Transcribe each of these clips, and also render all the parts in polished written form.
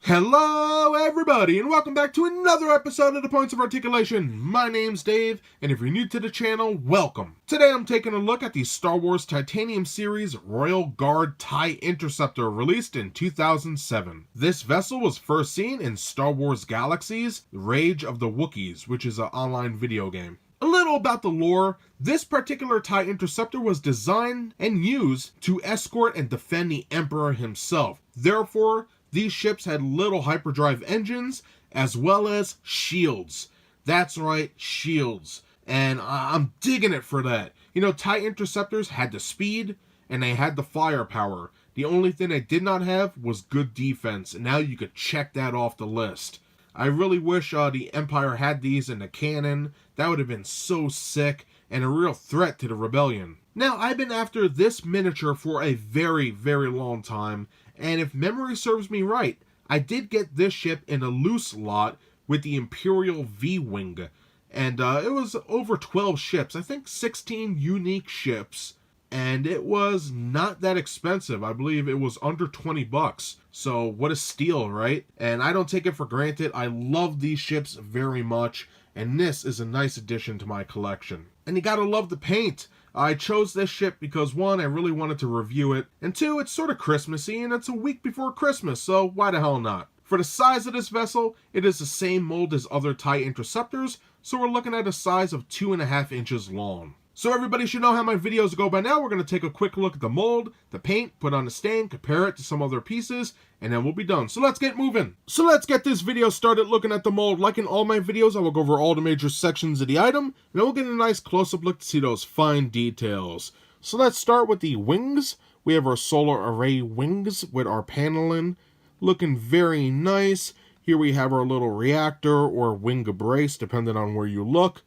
Hello everybody and welcome back to another episode of the Points of Articulation. My name's Dave, and if you're new to the channel, welcome. Today I'm taking a look at the Star Wars Titanium Series Royal Guard TIE Interceptor, released in 2007. This vessel was first seen in Star Wars Galaxies, Rage of the Wookiees, which is an online video game. A little about the lore. This particular TIE Interceptor was designed and used to escort and defend the Emperor himself. Therefore, these ships had little hyperdrive engines as well as shields. That's right, shields. And I'm digging it for that. You know, TIE Interceptors had the speed and they had the firepower. The only thing they did not have was good defense, and now you could check that off the list. I really wish the Empire had these in the canon. That would have been so sick and a real threat to the rebellion. Now, I've been after this miniature for a very, very long time, and if memory serves me right, I did get this ship in a loose lot with the Imperial V-Wing, and it was over 12 ships, I think 16 unique ships, and it was not that expensive. I believe it was under 20 bucks. So what a steal, right? And I don't take it for granted. I love these ships very much, and this is a nice addition to my collection. And you gotta love the paint. I chose this ship because, one, I really wanted to review it, and two, it's sort of Christmassy, and it's a week before Christmas, so why the hell not? For the size of this vessel, it is the same mold as other TIE Interceptors, so we're looking at a size of 2.5 inches long. So everybody should know how my videos go by now. We're going to take a quick look at the mold, the paint, put on the stain, compare it to some other pieces, and then we'll be done. So let's get moving. So let's get this video started looking at the mold. Like in all my videos, I will go over all the major sections of the item, and then we'll get a nice close-up look to see those fine details. So let's start with the wings. We have our solar array wings with our paneling, looking very nice. Here we have our little reactor or wing brace, depending on where you look.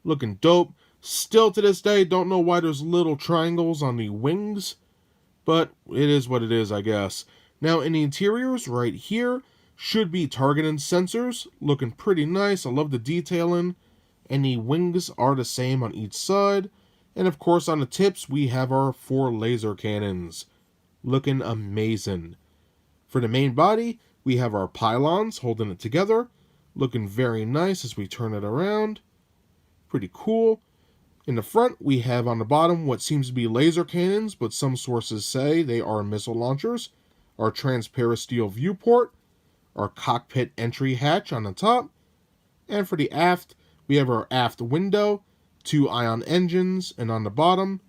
Looking dope. Still to this day, don't know why there's little triangles on the wings, but it is what it is, I guess. Now, in the interiors, right here, should be targeting sensors. Looking pretty nice. I love the detailing. And the wings are the same on each side. And, of course, on the tips, we have our 4 laser cannons. Looking amazing. For the main body, we have our pylons holding it together. Looking very nice as we turn it around. Pretty cool. In the front, we have on the bottom what seems to be laser cannons, but some sources say they are missile launchers. Our transparent steel viewport, our cockpit entry hatch on the top, and for the aft, we have our aft window, 2 ion engines, and on the bottom,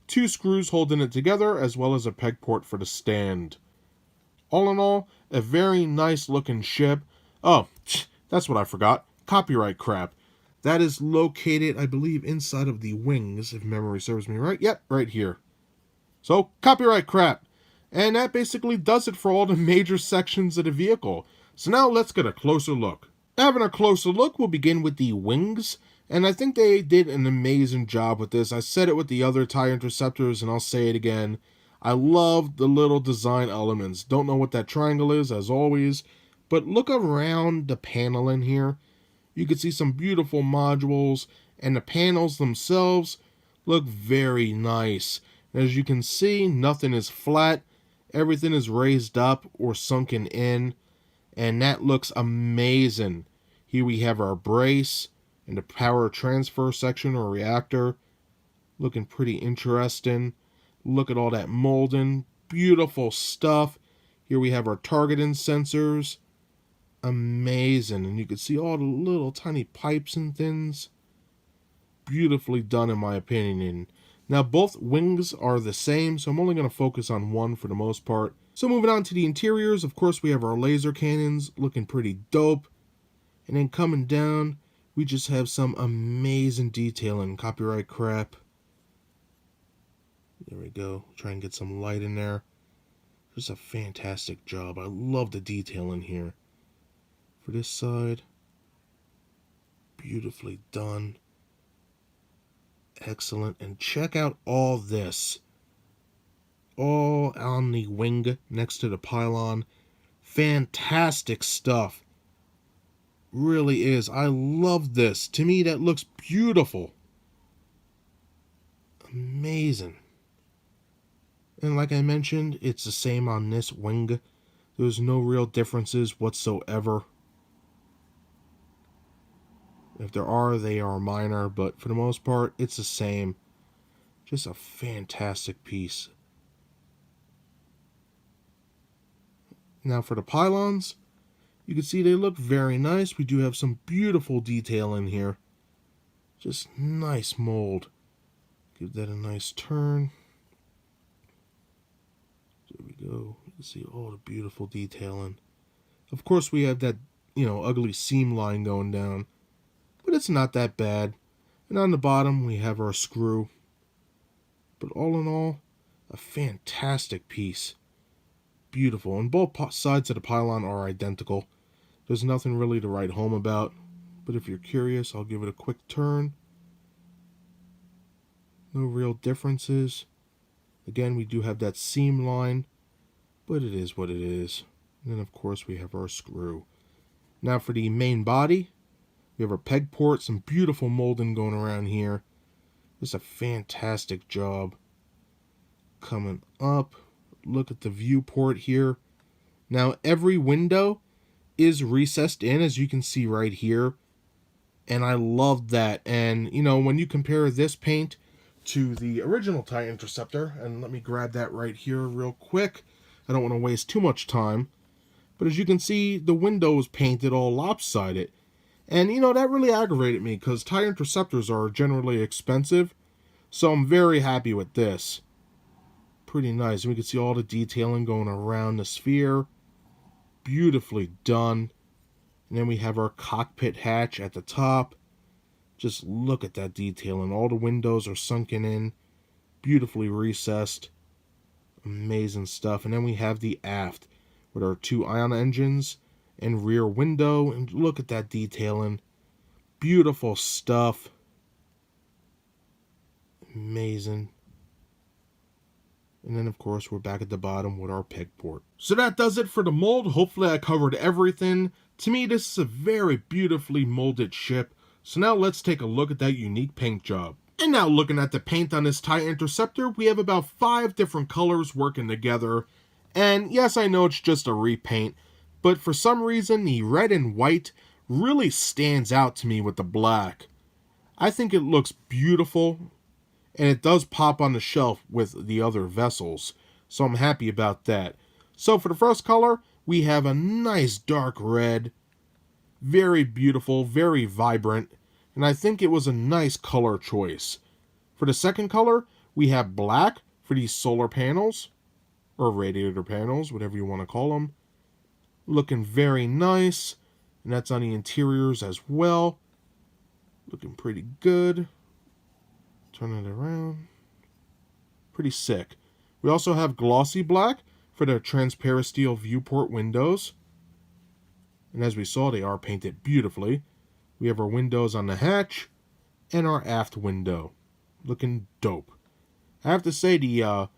2 screws holding it together, as well as a peg port for the stand. All in all, a very nice looking ship. Oh, that's what I forgot. Copyright crap. That is located, I believe, inside of the wings, if memory serves me right. Yep, right here. So, copyright crap. And that basically does it for all the major sections of the vehicle. So now let's get a closer look. Having a closer look, we'll begin with the wings. And I think they did an amazing job with this. I said it with the other TIE Interceptors, and I'll say it again. I love the little design elements. Don't know what that triangle is, as always. But look around the paneling here. You can see some beautiful modules, and the panels themselves look very nice. As you can see, nothing is flat. Everything is raised up or sunken in, and that looks amazing. Here we have our brace and the power transfer section or reactor. Looking pretty interesting. Look at all that molding. Beautiful stuff. Here we have our targeting sensors. Amazing, and you can see all the little tiny pipes and things. Beautifully done, in my opinion. Now, both wings are the same, so I'm only going to focus on one for the most part. So moving on to the interiors, of course, we have our laser cannons looking pretty dope. And then coming down, we just have some amazing detailing. Copyright crap. There we go. Try and get some light in there. Just a fantastic job. I love the detail in here. For this side, beautifully done. Excellent. And check out all this. All on the wing next to the pylon. Fantastic stuff. really is. I love this. To me, that looks beautiful. Amazing. And like I mentioned, it's the same on this wing. There's no real differences whatsoever. If there are, they are minor, but for the most part, it's the same. Just a fantastic piece. Now for the pylons, you can see they look very nice. We do have some beautiful detail in here. Just nice mold. Give that a nice turn. There we go. You can see all the beautiful detailing. Of course, we have that, ugly seam line going down, but it's not that bad. And on the bottom, we have our screw. But all in all, a fantastic piece. Beautiful. And both sides of the pylon are identical. There's nothing really to write home about. But if you're curious, I'll give it a quick turn. No real differences. Again, we do have that seam line, but it is what it is. And then, of course, we have our screw. Now for the main body, we have our peg port, some beautiful molding going around here. Just a fantastic job. Coming up, look at the viewport here. Now, every window is recessed in, as you can see right here. And I love that. And, when you compare this paint to the original TIE Interceptor, and let me grab that right here real quick. I don't want to waste too much time. But as you can see, the window is painted all lopsided. And, that really aggravated me because TIE Interceptors are generally expensive. So I'm very happy with this. Pretty nice. And we can see all the detailing going around the sphere. Beautifully done. And then we have our cockpit hatch at the top. Just look at that detailing. All the windows are sunken in. Beautifully recessed. Amazing stuff. And then we have the aft with our 2 ion engines and rear window. And look at that detailing. Beautiful stuff. Amazing. And then, of course, we're back at the bottom with our peg port. So that does it for the mold. Hopefully I covered everything. To me, this is a very beautifully molded ship. So now let's take a look at that unique paint job. And now looking at the paint on this TIE Interceptor, we have about 5 different colors working together. And yes, I know it's just a repaint, but for some reason, the red and white really stands out to me with the black. I think it looks beautiful. And it does pop on the shelf with the other vessels. So I'm happy about that. So for the first color, we have a nice dark red. Very beautiful, very vibrant. And I think it was a nice color choice. For the second color, we have black for these solar panels. Or radiator panels, whatever you want to call them. Looking very nice. And that's on the interiors as well. Looking pretty good. Turn it around. Pretty sick. We also have glossy black for the transparent steel viewport windows. And as we saw, they are painted beautifully. We have our windows on the hatch and our aft window. Looking dope. I have to say, the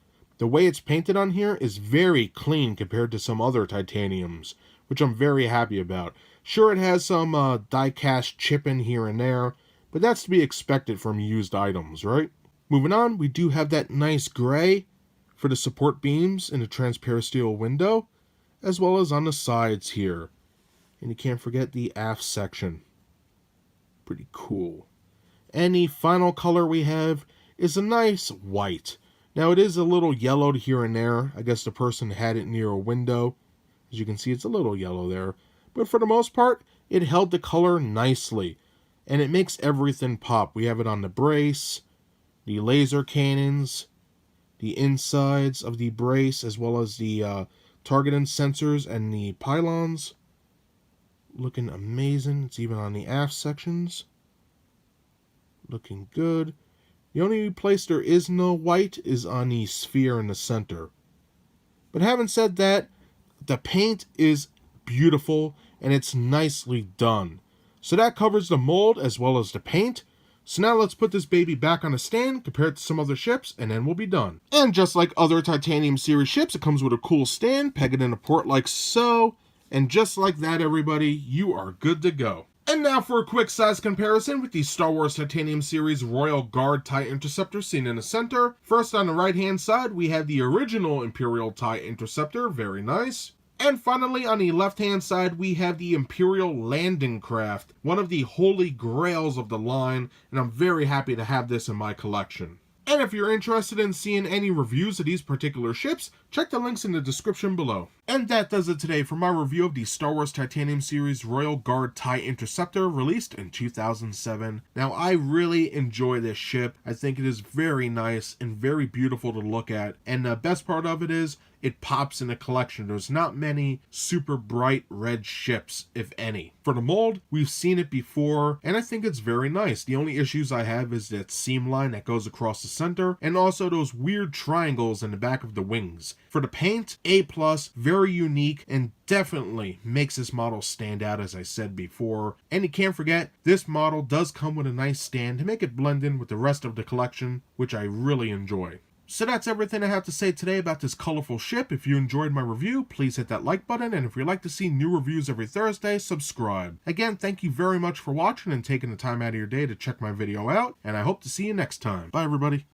way it's painted on here is very clean compared to some other titaniums, which I'm very happy about. Sure, it has some die-cast chipping here and there, but that's to be expected from used items, right? Moving on, we do have that nice gray for the support beams in the transparent steel window, as well as on the sides here. And you can't forget the aft section. Pretty cool. And the final color we have is a nice white. Now it is a little yellowed here and there. I guess the person had it near a window. As you can see, it's a little yellow there. But for the most part, it held the color nicely. And it makes everything pop. We have it on the brace, the laser cannons, the insides of the brace, as well as the targeting sensors and the pylons. Looking amazing. It's even on the aft sections. Looking good. The only place there is no white is on the sphere in the center. But having said that, the paint is beautiful and it's nicely done. So that covers the mold as well as the paint. So now let's put this baby back on a stand compared to some other ships, and then we'll be done. And just like other Titanium series ships, it comes with a cool stand, peg it in a port like so, And just like that, everybody, you are good to go. And now for a quick size comparison with the Star Wars Titanium Series Royal Guard TIE Interceptor seen in the center. First, on the right hand side, we have the original Imperial TIE Interceptor, very nice. And finally, on the left hand side, we have the Imperial Landing Craft, one of the holy grails of the line, and I'm very happy to have this in my collection. And if you're interested in seeing any reviews of these particular ships, check the links in the description below. And that does it today for my review of the Star Wars Titanium Series Royal Guard TIE Interceptor, released in 2007. Now, I really enjoy this ship. I think it is very nice and very beautiful to look at. And the best part of it is, it pops in a collection. There's not many super bright red ships, if any. For the mold, we've seen it before, and I think it's very nice. The only issues I have is that seam line that goes across the center, and also those weird triangles in the back of the wings. For the paint, A+, very unique, and definitely makes this model stand out, as I said before. And you can't forget, this model does come with a nice stand to make it blend in with the rest of the collection, which I really enjoy. So that's everything I have to say today about this colorful ship. If you enjoyed my review, please hit that like button, and if you'd like to see new reviews every Thursday, subscribe. Again, thank you very much for watching and taking the time out of your day to check my video out, and I hope to see you next time. Bye, everybody.